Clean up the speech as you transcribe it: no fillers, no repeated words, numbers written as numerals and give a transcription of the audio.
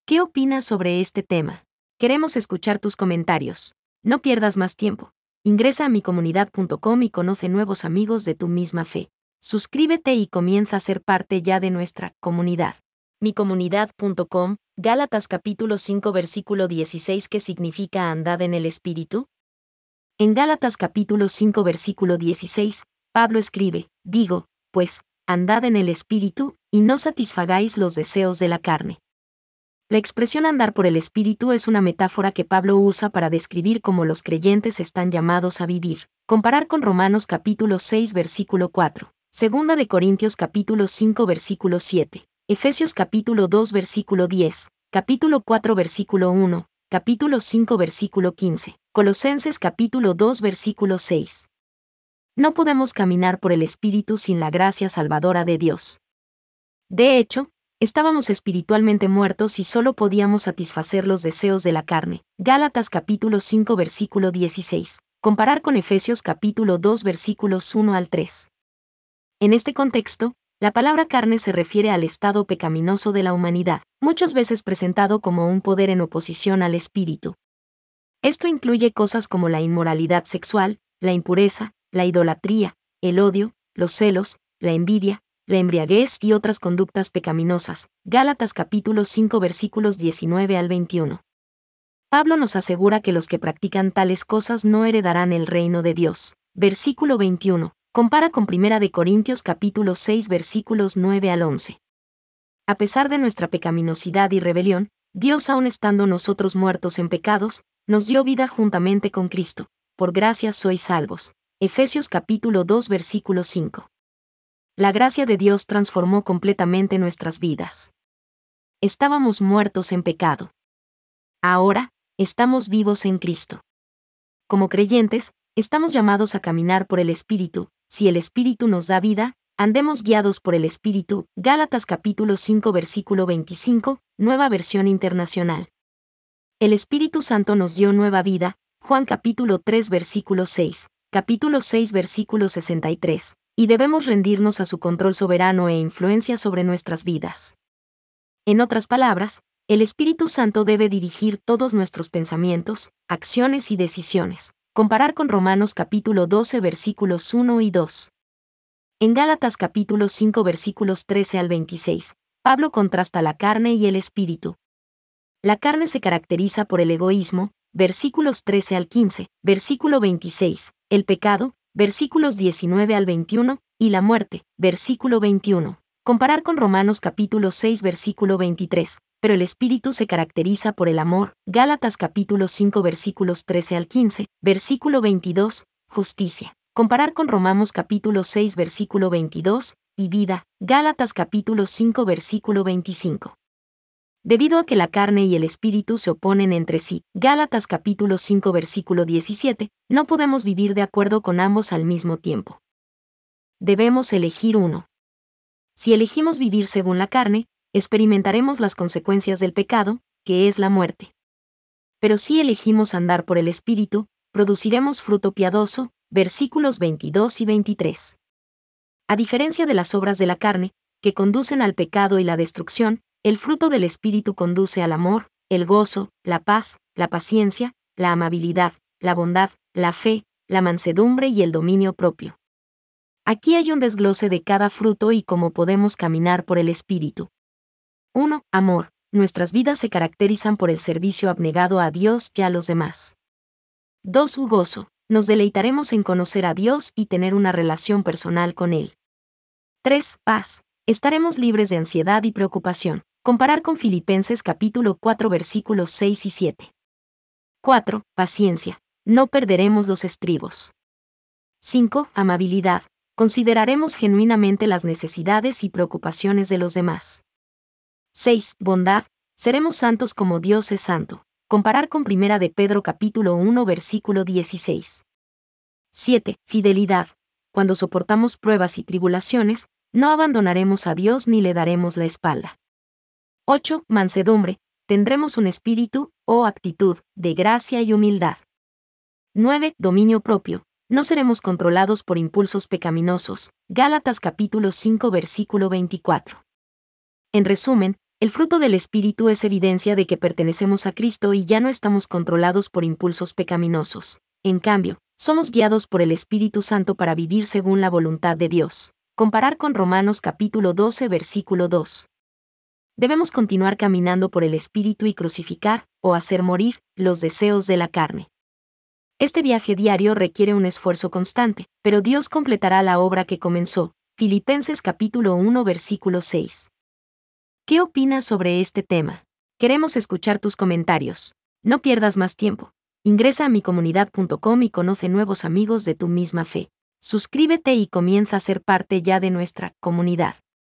¿Qué opinas sobre este tema? Queremos escuchar tus comentarios. No pierdas más tiempo. Ingresa a micomunidad.com y conoce nuevos amigos de tu misma fe. Suscríbete y comienza a ser parte ya de nuestra comunidad. Micomunidad.com, Gálatas capítulo 5 versículo 16. ¿Qué significa andad en el Espíritu? En Gálatas capítulo 5 versículo 16, Pablo escribe, digo, pues, andad en el Espíritu, y no satisfagáis los deseos de la carne. La expresión andar por el Espíritu es una metáfora que Pablo usa para describir cómo los creyentes están llamados a vivir. Comparar con Romanos capítulo 6 versículo 4, Segunda de Corintios capítulo 5 versículo 7, Efesios capítulo 2 versículo 10, capítulo 4 versículo 1, capítulo 5 versículo 15, Colosenses capítulo 2 versículo 6. No podemos caminar por el Espíritu sin la gracia salvadora de Dios. De hecho, estábamos espiritualmente muertos y solo podíamos satisfacer los deseos de la carne. Gálatas capítulo 5 versículo 16. Comparar con Efesios capítulo 2 versículos 1 al 3. En este contexto, la palabra carne se refiere al estado pecaminoso de la humanidad, muchas veces presentado como un poder en oposición al espíritu. Esto incluye cosas como la inmoralidad sexual, la impureza, la idolatría, el odio, los celos, la envidia, la embriaguez y otras conductas pecaminosas. Gálatas capítulo 5 versículos 19 al 21. Pablo nos asegura que los que practican tales cosas no heredarán el reino de Dios. Versículo 21. Compara con 1 de Corintios capítulo 6 versículos 9 al 11. A pesar de nuestra pecaminosidad y rebelión, Dios, aun estando nosotros muertos en pecados, nos dio vida juntamente con Cristo. Por gracia sois salvos. Efesios capítulo 2 versículo 5. La gracia de Dios transformó completamente nuestras vidas. Estábamos muertos en pecado. Ahora, estamos vivos en Cristo. Como creyentes, estamos llamados a caminar por el Espíritu. Si el Espíritu nos da vida, andemos guiados por el Espíritu. Gálatas capítulo 5 versículo 25, Nueva Versión Internacional. El Espíritu Santo nos dio nueva vida. Juan capítulo 3 versículo 6, capítulo 6 versículo 63. Y debemos rendirnos a su control soberano e influencia sobre nuestras vidas. En otras palabras, el Espíritu Santo debe dirigir todos nuestros pensamientos, acciones y decisiones. Comparar con Romanos capítulo 12 versículos 1 y 2. En Gálatas capítulo 5 versículos 13 al 26, Pablo contrasta la carne y el Espíritu. La carne se caracteriza por el egoísmo, versículos 13 al 15, versículo 26, el pecado, versículos 19 al 21, y la muerte, versículo 21. Comparar con Romanos capítulo 6 versículo 23, pero el Espíritu se caracteriza por el amor. Gálatas capítulo 5 versículos 13 al 15, versículo 22, justicia. Comparar con Romanos capítulo 6 versículo 22, y vida. Gálatas capítulo 5 versículo 25. Debido a que la carne y el espíritu se oponen entre sí, Gálatas capítulo 5 versículo 17, no podemos vivir de acuerdo con ambos al mismo tiempo. Debemos elegir uno. Si elegimos vivir según la carne, experimentaremos las consecuencias del pecado, que es la muerte. Pero si elegimos andar por el espíritu, produciremos fruto piadoso, versículos 22 y 23. A diferencia de las obras de la carne, que conducen al pecado y la destrucción, el fruto del Espíritu conduce al amor, el gozo, la paz, la paciencia, la amabilidad, la bondad, la fe, la mansedumbre y el dominio propio. Aquí hay un desglose de cada fruto y cómo podemos caminar por el Espíritu. 1. Amor. Nuestras vidas se caracterizan por el servicio abnegado a Dios y a los demás. 2. Gozo. Nos deleitaremos en conocer a Dios y tener una relación personal con Él. 3. Paz. Estaremos libres de ansiedad y preocupación. Comparar con Filipenses capítulo 4 versículos 6 y 7. 4. Paciencia. No perderemos los estribos. 5. Amabilidad. Consideraremos genuinamente las necesidades y preocupaciones de los demás. 6. Bondad. Seremos santos como Dios es santo. Comparar con 1 de Pedro capítulo 1 versículo 16. 7. Fidelidad. Cuando soportamos pruebas y tribulaciones, no abandonaremos a Dios ni le daremos la espalda. 8. Mansedumbre. Tendremos un espíritu, o actitud, de gracia y humildad. 9. Dominio propio. No seremos controlados por impulsos pecaminosos. Gálatas capítulo 5 versículo 24. En resumen, El fruto del Espíritu es evidencia de que pertenecemos a Cristo y ya no estamos controlados por impulsos pecaminosos. En cambio, somos guiados por el Espíritu Santo para vivir según la voluntad de Dios. Comparar con Romanos capítulo 12 versículo 2. Debemos continuar caminando por el Espíritu y crucificar, o hacer morir, los deseos de la carne. Este viaje diario requiere un esfuerzo constante, pero Dios completará la obra que comenzó. Filipenses capítulo 1 versículo 6. ¿Qué opinas sobre este tema? Queremos escuchar tus comentarios. No pierdas más tiempo. Ingresa a micomunidad.com y conoce nuevos amigos de tu misma fe. Suscríbete y comienza a ser parte ya de nuestra comunidad.